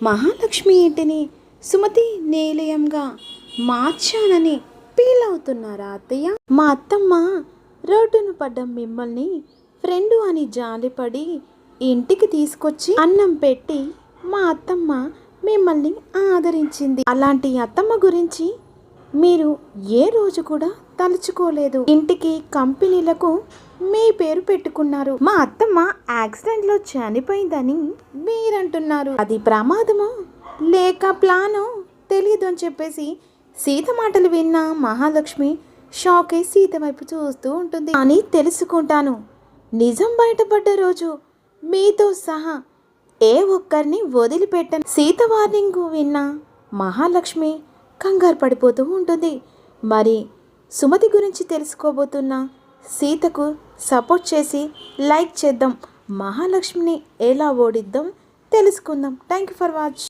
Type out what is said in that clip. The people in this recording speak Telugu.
మహాలక్ష్మి ఇంటిని సుమతి నిలయంగా మార్చానని ఫీల్ అవుతున్నారా అత్తయ్య? మా అత్తమ్మ రోడ్డును పడ్డ మిమ్మల్ని ఫ్రెండు అని జాలిపడి ఇంటికి తీసుకొచ్చి అన్నం పెట్టి మా అత్తమ్మ మిమ్మల్ని ఆదరించింది. అలాంటి అత్తమ్మ గురించి మీరు ఏ రోజు కూడా తలుచుకోలేదు. ఇంటికి కంపెనీలకు మీ పేరు పెట్టుకున్నారు. మా అత్తమ్మ యాక్సిడెంట్లో చనిపోయిందని మీరంటున్నారు. అది ప్రమాదమో లేక ప్లానో తెలియదు అని చెప్పేసి సీత మాటలు విన్న మహాలక్ష్మి షాక్ అయి సీత వైపు చూస్తూ ఉంటుంది. అని తెలుసుకుంటాను, నిజం బయటపడ్డ రోజు మీతో సహా ఏ ఒక్కరిని వదిలిపెట్టను. సీత వార్నింగ్ విన్న మహాలక్ష్మి కంగారు పడిపోతూ ఉంటుంది. మరి సుమతి గురించి తెలుసుకోబోతున్న సీతకు సపోర్ట్ చేసి లైక్ చేద్దాం. మహాలక్ష్మిని ఎలా ఓడిద్దాం తెలుసుకుందాం. Thank you for watch.